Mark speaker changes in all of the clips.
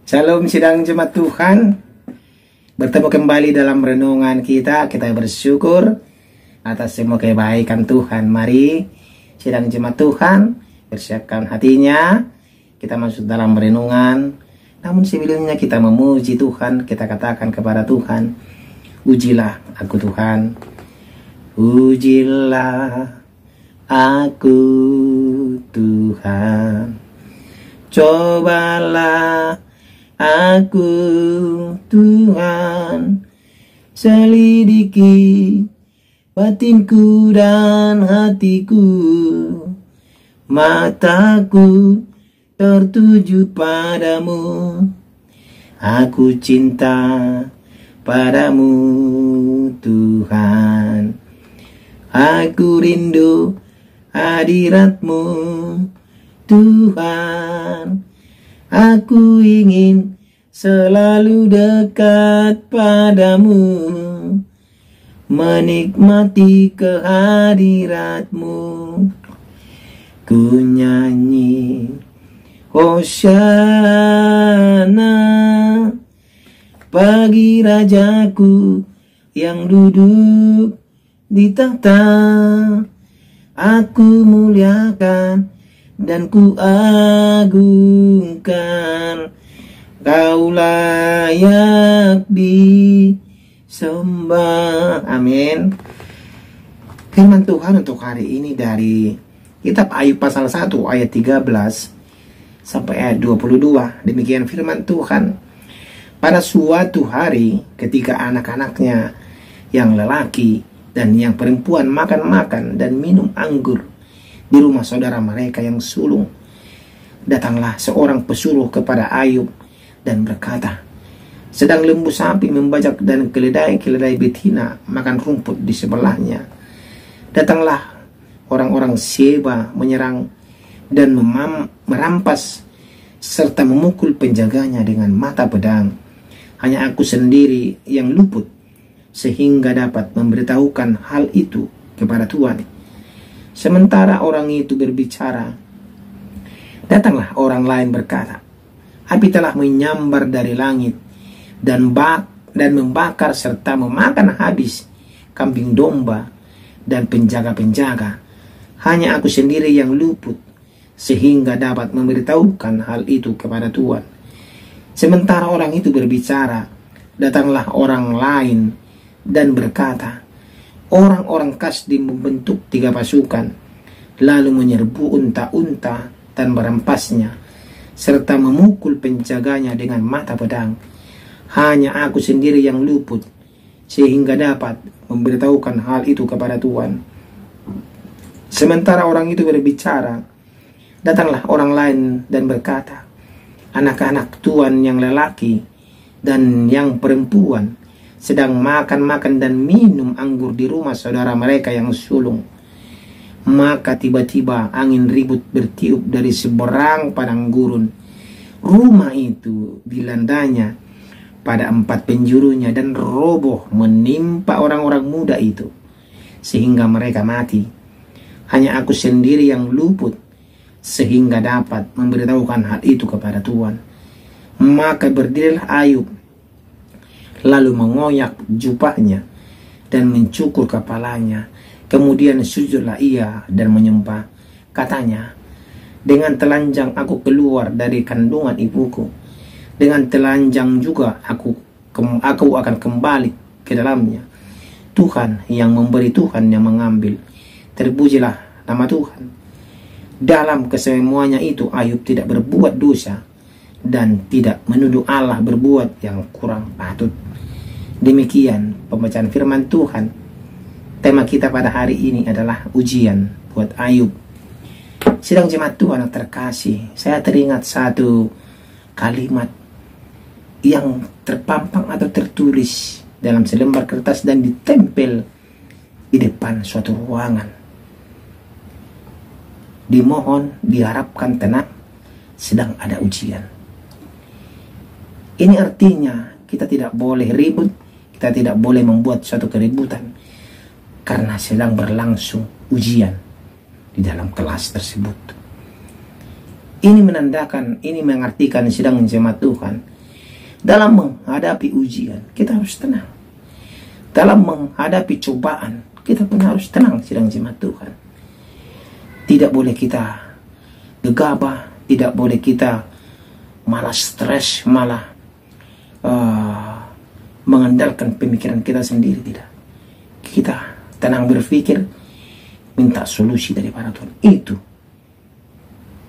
Speaker 1: Shalom sidang jemaat Tuhan. Bertemu kembali dalam renungan kita. Kita bersyukur atas semua kebaikan Tuhan. Mari sidang jemaat Tuhan, persiapkan hatinya. Kita masuk dalam renungan. Namun sebelumnya kita memuji Tuhan. Kita katakan kepada Tuhan, ujilah aku Tuhan. Ujilah aku Tuhan. Cobalah aku Tuhan, selidiki batinku dan hatiku, mataku tertuju padamu, aku cinta padamu Tuhan, aku rindu hadiratmu Tuhan. Aku ingin selalu dekat padamu, menikmati kehadiratmu. Ku nyanyi Hosana bagi Rajaku yang duduk di tahta. Aku muliakan dan ku agungkan, Kau layak disembah. Amin. Firman Tuhan untuk hari ini dari kitab Ayub pasal 1 ayat 13 sampai ayat 22. Demikian firman Tuhan. Pada suatu hari ketika anak-anaknya yang lelaki dan yang perempuan makan-makan dan minum anggur di rumah saudara mereka yang sulung, datanglah seorang pesuruh kepada Ayub dan berkata, sedang lembu sapi membajak dan keledai-keledai betina makan rumput di sebelahnya. Datanglah orang-orang Sheba menyerang dan merampas serta memukul penjaganya dengan mata pedang. Hanya aku sendiri yang luput sehingga dapat memberitahukan hal itu kepada Tuhan. Sementara orang itu berbicara, datanglah orang lain berkata, api telah menyambar dari langit dan membakar serta memakan habis kambing domba dan penjaga-penjaga. Hanya aku sendiri yang luput sehingga dapat memberitahukan hal itu kepada Tuhan. Sementara orang itu berbicara, datanglah orang lain dan berkata, orang-orang Kasdim membentuk 3 pasukan, lalu menyerbu unta-unta dan merampasnya, serta memukul penjaganya dengan mata pedang. Hanya aku sendiri yang luput, sehingga dapat memberitahukan hal itu kepada Tuhan. Sementara orang itu berbicara, datanglah orang lain dan berkata, anak-anak Tuhan yang lelaki dan yang perempuan sedang makan-makan dan minum anggur di rumah saudara mereka yang sulung. Maka tiba-tiba angin ribut bertiup dari seberang padang gurun. Rumah itu dilandanya pada 4 penjurunya dan roboh menimpa orang-orang muda itu, sehingga mereka mati. Hanya aku sendiri yang luput sehingga dapat memberitahukan hal itu kepada Tuhan. Maka berdirilah Ayub, lalu mengoyak jubahnya dan mencukur kepalanya. Kemudian sujudlah ia dan menyembah. Katanya, dengan telanjang aku keluar dari kandungan ibuku, dengan telanjang juga aku akan kembali ke dalamnya. Tuhan yang memberi, Tuhan yang mengambil. Terpujilah nama Tuhan. Dalam kesemuanya itu Ayub tidak berbuat dosa dan tidak menuduh Allah berbuat yang kurang patut. Demikian pembacaan firman Tuhan. Tema kita pada hari ini adalah ujian buat Ayub. Sidang jemaat Tuhan yang terkasih, saya teringat satu kalimat yang terpampang atau tertulis dalam selembar kertas dan ditempel di depan suatu ruangan. Dimohon, diharapkan tenang, sedang ada ujian. Ini artinya kita tidak boleh ribut, kita tidak boleh membuat suatu keributan, karena sedang berlangsung ujian di dalam kelas tersebut. Ini menandakan, ini mengartikan sidang jemaat Tuhan, Dalam menghadapi ujian, kita harus tenang. Dalam menghadapi cobaan, kita pun harus tenang, sidang jemaat Tuhan. Tidak boleh kita gegabah, tidak boleh kita malah stres, malah mengandalkan pemikiran kita sendiri. Tidak. Kita tenang berpikir, minta solusi daripada Tuhan. Itu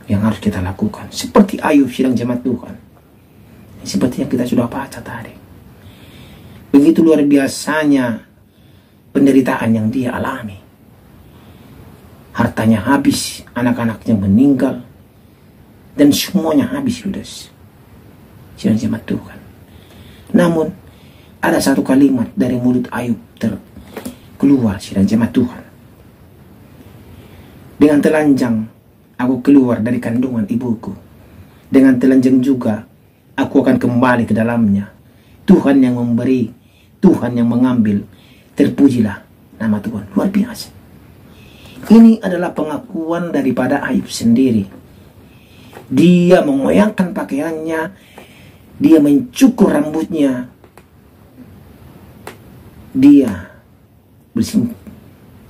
Speaker 1: yang harus kita lakukan. Seperti Ayub, sidang jemaat Tuhan. Seperti yang kita sudah baca tadi. Begitu luar biasanya penderitaan yang dia alami. Hartanya habis, anak-anaknya meninggal, dan semuanya habis sudah. Sidang jemaat Tuhan. Namun ada satu kalimat dari mulut Ayub keluar, sidang jemaat Tuhan. Dengan telanjang aku keluar dari kandungan ibuku. Dengan telanjang juga aku akan kembali ke dalamnya. Tuhan yang memberi, Tuhan yang mengambil. Terpujilah nama Tuhan. Luar biasa. Ini adalah pengakuan daripada Ayub sendiri. Dia mengoyangkan pakaiannya, dia mencukur rambutnya, dia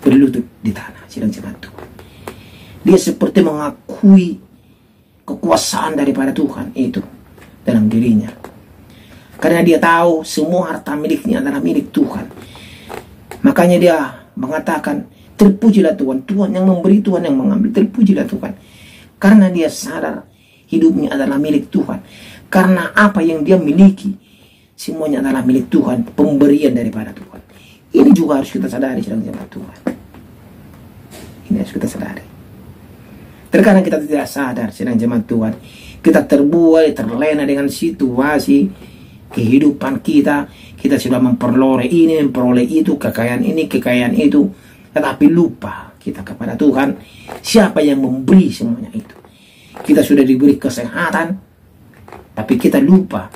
Speaker 1: berlutut di tanah, sidang jemaat Tuhan. Dia seperti mengakui kekuasaan daripada Tuhan itu dalam dirinya. Karena dia tahu semua harta miliknya adalah milik Tuhan. Makanya dia mengatakan, terpujilah Tuhan, Tuhan yang memberi, Tuhan yang mengambil, terpujilah Tuhan. Karena dia sadar hidupnya adalah milik Tuhan. Karena apa yang dia miliki, semuanya adalah milik Tuhan, pemberian daripada Tuhan. Ini juga harus kita sadari, sedang jemaat Tuhan. Ini harus kita sadari. Terkadang kita tidak sadar, sedang jemaat Tuhan. Kita terbuai, terlena dengan situasi kehidupan kita. Kita sudah memperoleh ini, memperoleh itu, kekayaan ini, kekayaan itu. Tetapi lupa kita kepada Tuhan. Siapa yang memberi semuanya itu? Kita sudah diberi kesehatan, tapi kita lupa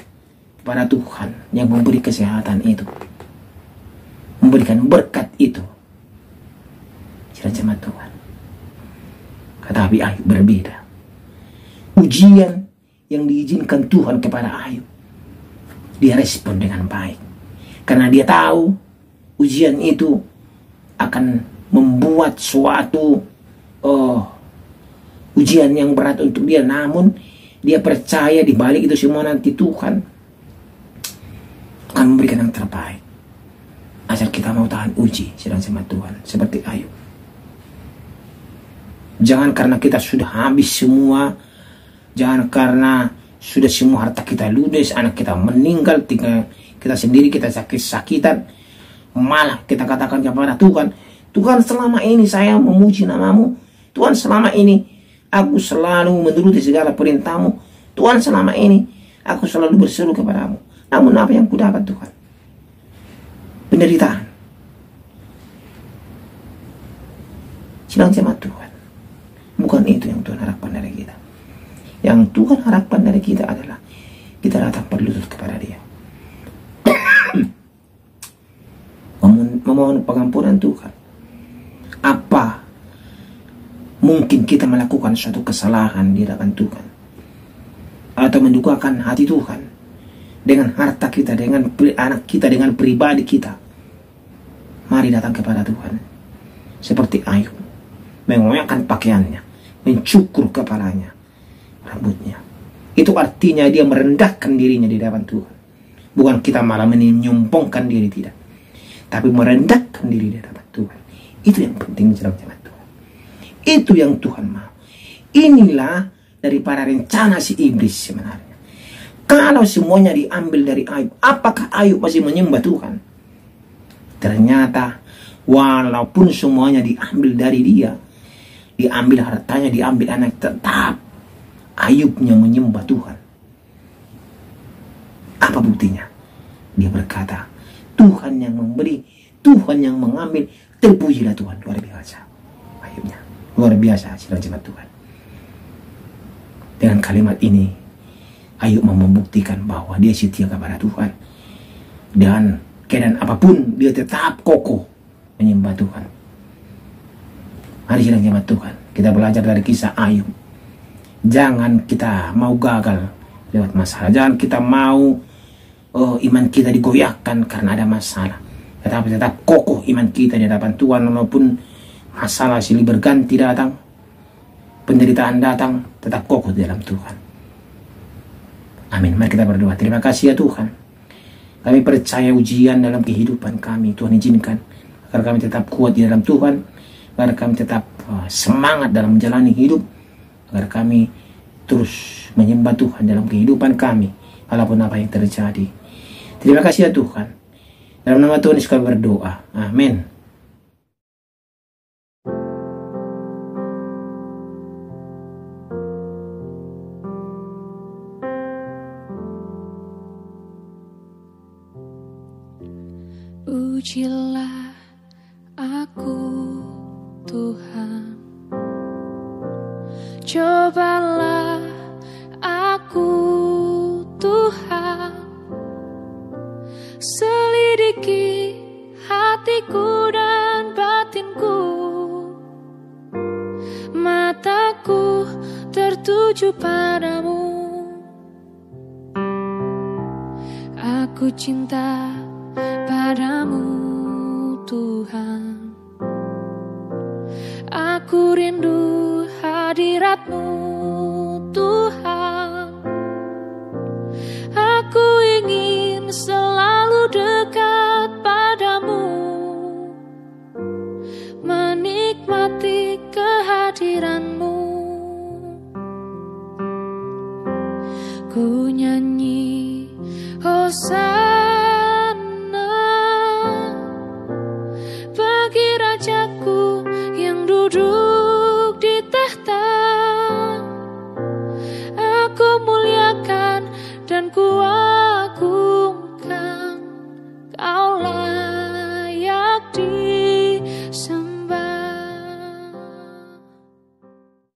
Speaker 1: pada Tuhan yang memberi kesehatan itu, memberikan berkat itu. Sidang jemaat Tuhan. Tetapi Ayub berbeda. Ujian yang diizinkan Tuhan kepada Ayub, dia respon dengan baik. Karena dia tahu ujian itu akan membuat suatu ujian yang berat untuk dia. Namun dia percaya di balik itu semua nanti Tuhan akan memberikan yang terbaik. Asal kita mau tahan uji, sedang jemaat Tuhan, seperti Ayub. Jangan karena kita sudah habis semua, jangan karena sudah semua harta kita ludes, anak kita meninggal, tinggal kita sendiri, kita sakit-sakitan, malah kita katakan kepada Tuhan, Tuhan selama ini saya memuji namamu, Tuhan selama ini aku selalu menuruti segala perintahmu, Tuhan selama ini aku selalu berseru kepadamu. Namun apa yang kudapat Tuhan? Penderitaan. Sidang jemaat Tuhan, bukan itu yang Tuhan harapkan dari kita. Yang Tuhan harapkan dari kita adalah kita datang berlutut kepada Dia, memohon pengampunan Tuhan. Apa mungkin kita melakukan suatu kesalahan di hadapan Tuhan, atau mendukakan hati Tuhan dengan harta kita, dengan anak kita, dengan pribadi kita? Mari datang kepada Tuhan seperti Ayub, mengoyakkan pakaiannya, mencukur kepalanya, rambutnya. Itu artinya dia merendahkan dirinya di hadapan Tuhan. Bukan kita malah menyombongkan diri, tidak, tapi merendahkan diri di hadapan Tuhan. Itu yang penting, jemaat Tuhan. Itu yang Tuhan mau. Inilah daripada rencana si iblis sebenarnya. Kalau semuanya diambil dari Ayub, apakah Ayub masih menyembah Tuhan? Ternyata walaupun semuanya diambil dari dia, diambil hartanya, diambil anak, tetap Ayubnya menyembah Tuhan. Apa buktinya? Dia berkata, Tuhan yang memberi, Tuhan yang mengambil, terpujilah Tuhan. Luar biasa Ayubnya, luar biasa, sidang jemaat Tuhan. Dengan kalimat ini Ayub mau membuktikan bahwa dia setia kepada Tuhan, dan keadaan apapun dia tetap kokoh menyembah Tuhan. Mari sidang jemaat Tuhan, kita belajar dari kisah Ayub. Jangan kita mau gagal lewat masalah, jangan kita mau iman kita digoyahkan karena ada masalah. Tetapi tetap kokoh iman kita di hadapan Tuhan walaupun masalah silih berganti datang, penderitaan datang, tetap kokoh di dalam Tuhan. Amin. Mari kita berdoa. Terima kasih ya Tuhan. Kami percaya ujian dalam kehidupan kami Tuhan izinkan agar kami tetap kuat di dalam Tuhan, agar kami tetap semangat dalam menjalani hidup, agar kami terus menyembah Tuhan dalam kehidupan kami walaupun apa yang terjadi. Terima kasih ya Tuhan. Dalam nama Tuhan Yesus kami berdoa. Amin.
Speaker 2: Ujilah aku Tuhan, cobalah aku Tuhan, selidiki hatiku dan batinku, mataku tertuju padamu. Aku cinta padamu Tuhan, aku rindu hadirat-Mu Tuhan, aku ingin selalu dekat padamu, menikmati kehadiran-Mu. Ku nyanyi Hosana bagi Rajaku yang duduk di tahta. Aku muliakan dan ku agungkan, Kau layak di